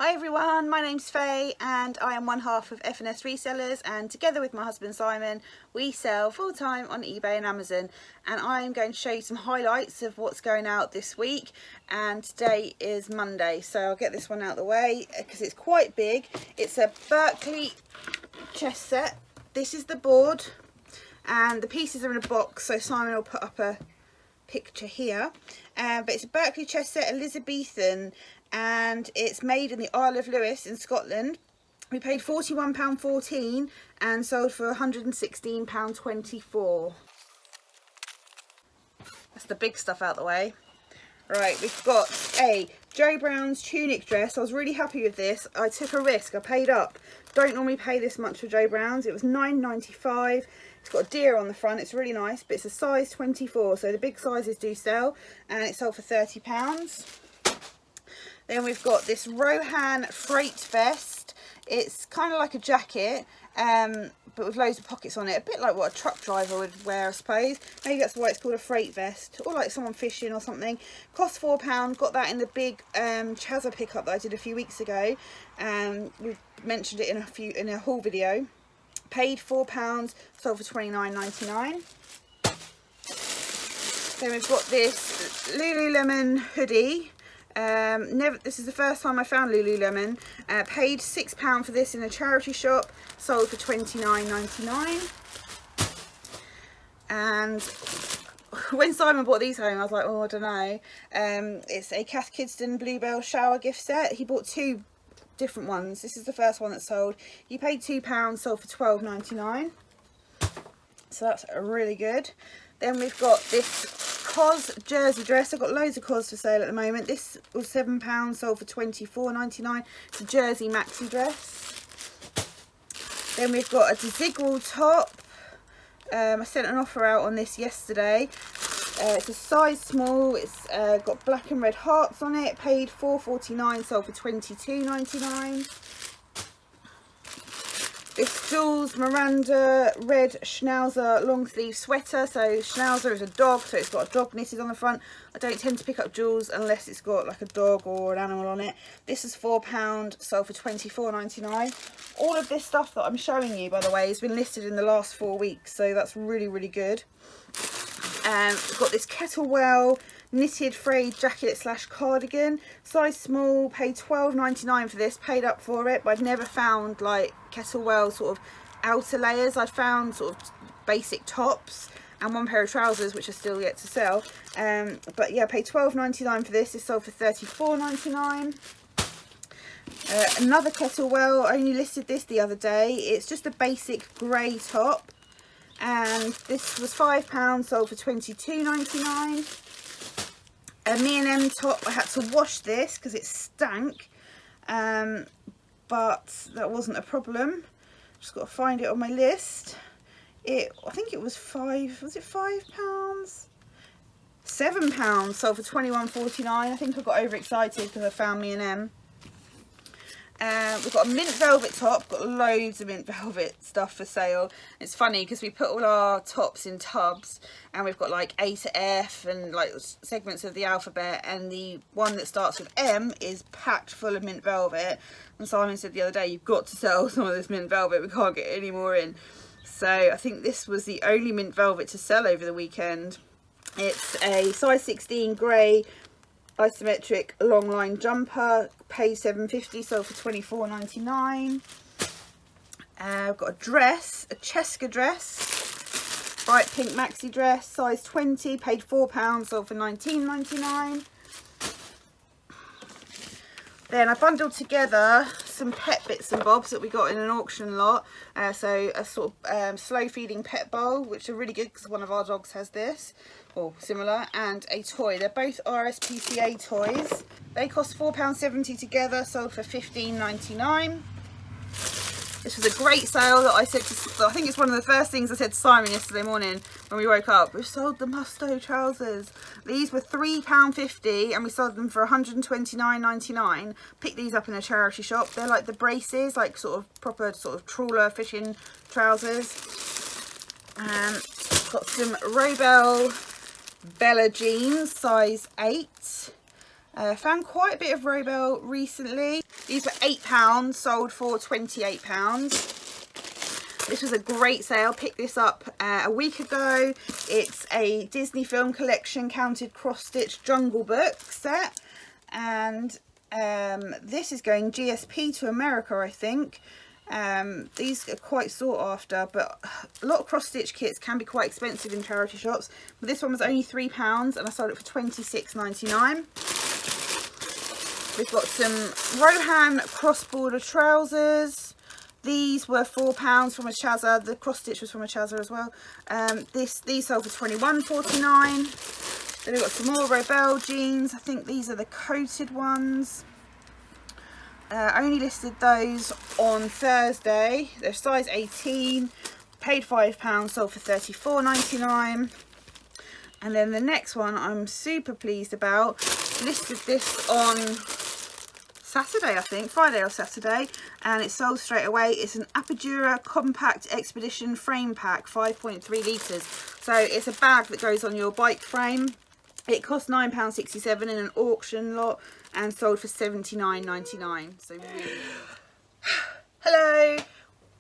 Hi everyone, my name's Faye and I am one half of F&S Resellers, and together with my husband Simon we sell full time on eBay and Amazon, and I am going to show you some highlights of what's going out this week. And today is Monday, so I'll get this one out of the way because it's quite big. It's a Berkeley chest set. This is the board and the pieces are in a box, so Simon will put up a picture here, but it's a Berkeley chest set, Elizabethan, and it's made in the Isle of Lewis in Scotland. We paid £41.14 and sold for £116.24. That's the big stuff out the way. Right, we've got a Joe Brown's Tunic dress. I was really happy with this. I took a risk, I paid up. Don't normally pay this much for Joe Brown's. It was £9.95. It's got a deer on the front, it's really nice, but it's a size 24, so the big sizes do sell, and it sold for £30. Then we've got this Rohan freight vest. It's kind of like a jacket, but with loads of pockets on it, a bit like what a truck driver would wear, I suppose. Maybe that's why it's called a freight vest, or like someone fishing or something. Cost £4. Got that in the big Chazza pickup that I did a few weeks ago. We mentioned it in a haul video. Paid £4, sold for £29.99. Then we've got this Lululemon hoodie. This is the first time I found Lululemon. Paid £6 for this in a charity shop, sold for £29.99. And when Simon bought these home, I was like, oh, I don't know. It's a Cath Kidston Bluebell shower gift set. He bought two different ones. This is the first one that sold. He paid £2, sold for £12.99. So that's really good. Then we've got this COS jersey dress. I've got loads of COS for sale at the moment. This was £7, sold for £24.99. It's a jersey maxi dress. Then we've got a Ziggler top. I sent an offer out on this yesterday. It's a size small. It's got black and red hearts on it. Paid £4.49, sold for £22.99. This Jules Miranda red Schnauzer long sleeve sweater. So Schnauzer is a dog, so it's got a dog knitted on the front. I don't tend to pick up Jules unless it's got like a dog or an animal on it. This is £4, sold for £24.99. All of this stuff that I'm showing you, by the way, has been listed in the last 4 weeks, so that's really, really good. We've got this Kettlewell knitted frayed jacket slash cardigan, size small. Paid £12.99 for this. Paid up for it, but I'd never found like Kettlewell sort of outer layers. I'd found sort of basic tops and one pair of trousers, which are still yet to sell. But yeah, paid £12.99 for this. This sold for £34.99. Another Kettlewell. I only listed this the other day. It's just a basic grey top, and this was £5, sold for £22.99. A Me&M top. I had to wash this because it stank, but that wasn't a problem. Just got to find it on my list. I think it was £5. Was it £5? £7, sold for £21.49. I think I got overexcited because I found Me&M. We've got a mint velvet top. Got loads of mint velvet stuff for sale. It's funny because we put all our tops in tubs, and we've got like A to F and like segments of the alphabet, and the one that starts with M is packed full of mint velvet. And Simon said the other day, you've got to sell some of this mint velvet, we can't get any more in. So I think this was the only mint velvet to sell over the weekend. It's a size 16 grey isometric long line jumper. Paid £7.50, sold for £24.99. I've got a dress, a Cheska dress, bright pink maxi dress, size 20. Paid £4, sold for £19.99. Then I bundled together some pet bits and bobs that we got in an auction lot. So a sort of slow feeding pet bowl, which are really good because one of our dogs has this, or similar, and a toy. They're both RSPCA toys. They cost £4.70 together, sold for £15.99. This was a great sale that I said to, I think it's one of the first things I said to Simon yesterday morning when we woke up. We've sold the Musto trousers. These were £3.50 and we sold them for £129.99. Picked these up in a charity shop. They're like the braces, like sort of proper sort of trawler fishing trousers. Got some Robel Bella jeans, size 8. Found quite a bit of Robel recently. These were £8, sold for £28. This was a great sale. Picked this up a week ago. It's a Disney film collection counted cross-stitch Jungle Book set, and this is going GSP to America, I think. These are quite sought after, but a lot of cross-stitch kits can be quite expensive in charity shops. But this one was only £3 and I sold it for £26.99. We've got some Rohan cross-border trousers. These were £4 from a Chazza. The cross-stitch was from a Chazza as well. These sold for £21.49. Then we've got some more Robel jeans. I think these are the coated ones. I only listed those on Thursday. They're size 18. Paid £5, sold for £34.99. And then the next one I'm super pleased about. Listed this on Saturday, I think, Friday or Saturday, and it sold straight away. It's an Apidura Compact Expedition Frame Pack, 5.3 litres. So it's a bag that goes on your bike frame. It cost £9.67 in an auction lot and sold for £79.99. So really... Hello,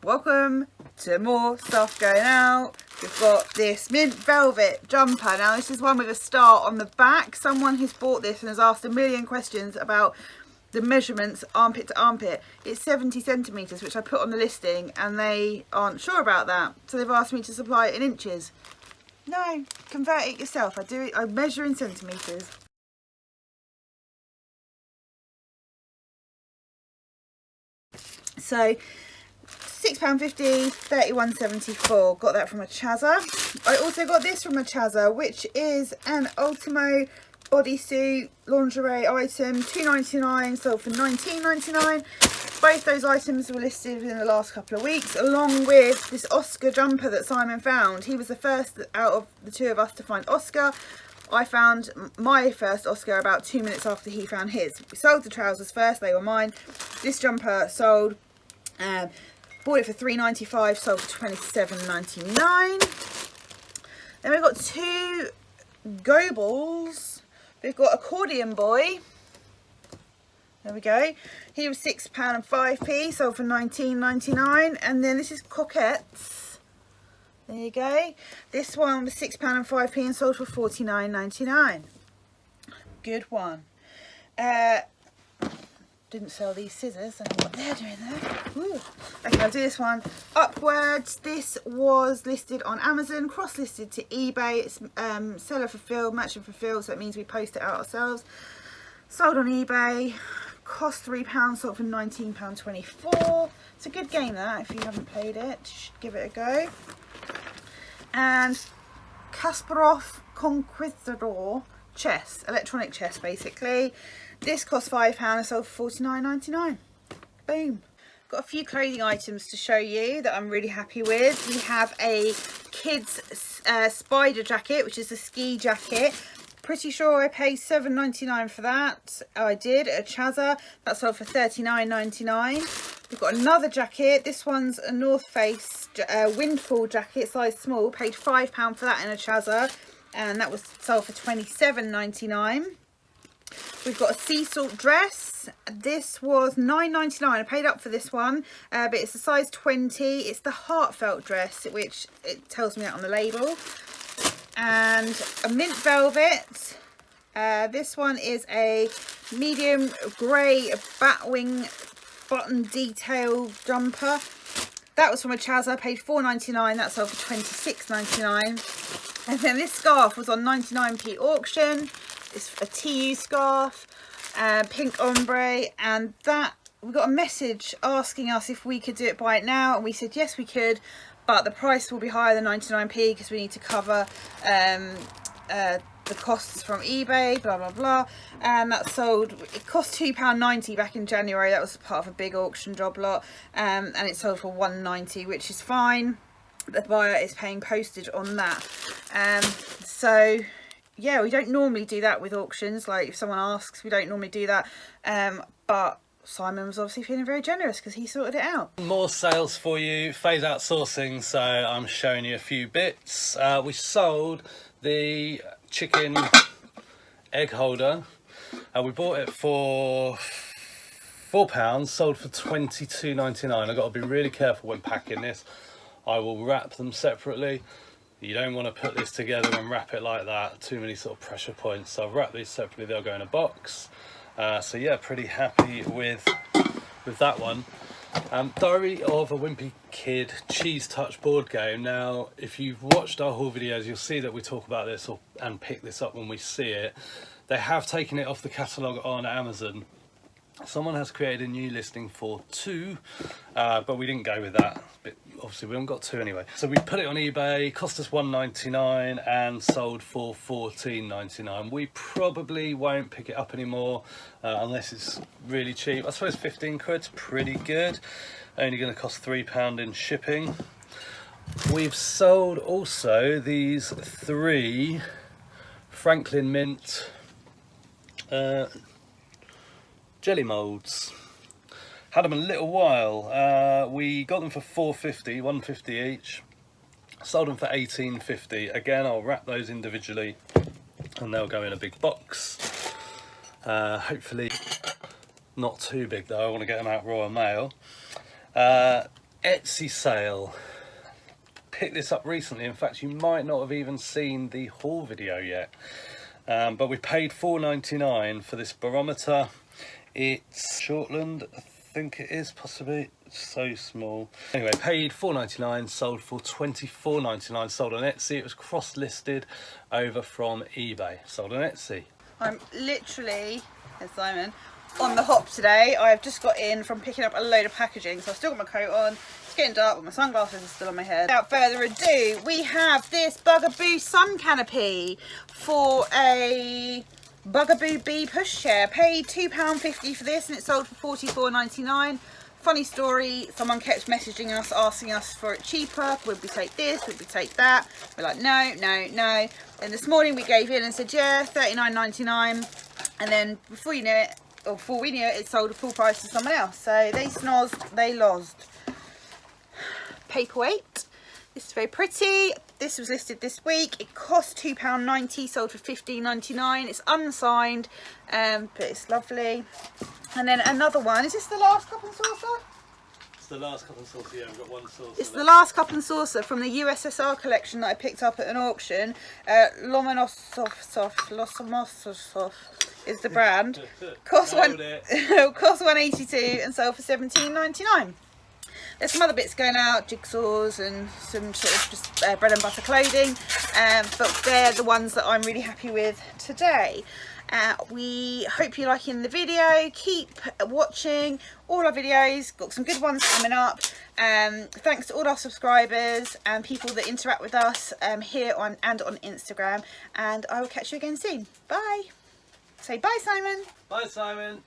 welcome to more stuff going out. We've got this mint velvet jumper. Now this is one with a star on the back. Someone who's bought this and has asked a million questions about the measurements armpit to armpit. It's 70 centimetres, which I put on the listing, and they aren't sure about that, so they've asked me to supply it in inches. No, convert it yourself. I measure in centimetres. So £6.50, £31.74. Got that from a Chazza. I also got this from a Chazza, which is an Ultimo bodysuit lingerie item, £2.99, sold for £19.99. Both those items were listed within the last couple of weeks, along with this Oska jumper that Simon found. He was the first out of the two of us to find Oska. I found my first Oska about 2 minutes after he found his. We sold the trousers first, they were mine. This jumper sold, bought it for £3.95, sold for £27.99. Then we've got two Go Balls. We've got Accordion Boy. There we go. He was £6 and 5p, sold for £19.99. And then this is Coquettes. There you go. This one was £6 and 5p and sold for £49.99. Good one. Didn't sell these scissors. I don't know what they're doing there. Ooh. Okay, I'll do this one. Upwards. This was listed on Amazon, cross-listed to eBay. It's seller fulfilled, merchant fulfilled, so that means we post it out ourselves. Sold on eBay. Cost £3, sold for £19.24. It's a good game, that. If you haven't played it, you should give it a go. And Kasparov Conquistador chess, electronic chess, basically. This cost £5, sold for £49.99. Boom. Got a few clothing items to show you that I'm really happy with. We have a kids spider jacket, which is a ski jacket. Pretty sure I paid £7.99 for that. I did at Chazza. That sold for £39.99. We've got another jacket. This one's a North Face Windfall jacket, size small. Paid £5 for that in a Chazza, and that was sold for £27.99. We've got a sea salt dress. This was £9.99. I paid up for this one, but it's a size 20. It's the heartfelt dress, which it tells me that on the label. And a mint velvet. This one is a medium grey batwing button detail jumper. That was from a Chazza. I paid £4.99. That sold for £26.99. And then this scarf was on 99p auction. It's a TU scarf, pink ombre, and that we got a message asking us if we could do it by it now, and we said yes we could, but the price will be higher than 99p because we need to cover the costs from eBay, blah blah blah. And that sold, it cost £2.90 back in January. That was part of a big auction job lot, and it sold for £1.90, which is fine. The buyer is paying postage on that. So yeah, we don't normally do that with auctions. Like if someone asks, we don't normally do that. But Simon was obviously feeling very generous because he sorted it out. More sales for you, phase out sourcing. So I'm showing you a few bits. We sold the chicken egg holder. We bought it for £4, sold for £22.99. I've got to be really careful when packing this. I will wrap them separately. You don't want to put this together and wrap it like that. Too many sort of pressure points. So I've wrapped these separately. They'll go in a box. So yeah, pretty happy with that one. Diary of a Wimpy Kid Cheese Touch board game. Now, if you've watched our haul videos, you'll see that we talk about this and pick this up when we see it. They have taken it off the catalogue on Amazon. Someone has created a new listing for 2, but we didn't go with that. But obviously we haven't got 2 anyway. So we put it on eBay, cost us $1.99 and sold for $14.99. We probably won't pick it up anymore unless it's really cheap. I suppose 15 quid's pretty good. Only going to cost £3 in shipping. We've sold also these 3 Franklin Mint jelly molds. Had them a little while. We got them for $4.50, $1.50 each. Sold them for $18.50. Again, I'll wrap those individually and they'll go in a big box. Hopefully not too big though. I want to get them out Royal Mail. Etsy sale. Picked this up recently. In fact, you might not have even seen the haul video yet. But we paid $4.99 for this barometer. It's Shortland, I think it is, possibly. It's so small. Anyway, paid $4.99, sold for $24.99. Sold on Etsy. It was cross-listed over from eBay. Sold on Etsy. I'm literally, as Simon, on the hop today. I've just got in from picking up a load of packaging, so I've still got my coat on. It's getting dark, but my sunglasses are still on my head. Without further ado, we have this Bugaboo sun canopy for a Bugaboo Bee pushchair. Paid £2.50 for this and it sold for $44.99. Funny story, someone kept messaging us asking us for it cheaper. Would we take this? Would we take that? We're like, no, no, no. And this morning we gave in and said, yeah, $39.99. And then before you knew it, or before we knew it, it sold at full price to someone else. So they snozzed, they lost. Paperweight. This is very pretty. This was listed this week. It cost £2.90, sold for $15.99. It's unsigned, but it's lovely. And then another one. Is this the last cup and saucer? It's the last cup and saucer. Yeah, we've got one saucer. It's the last cup and saucer from the USSR collection that I picked up at an auction. Lomonosov is the brand. Cost $1.82 and sold for $17.99. There's some other bits going out, jigsaws and some sort of just bread and butter clothing, but they're the ones that I'm really happy with today. We hope you're liking the video. Keep watching all our videos, got some good ones coming up. Thanks to all our subscribers and people that interact with us here on Instagram, and I will catch you again soon. Bye. Say bye, Simon. Bye, Simon.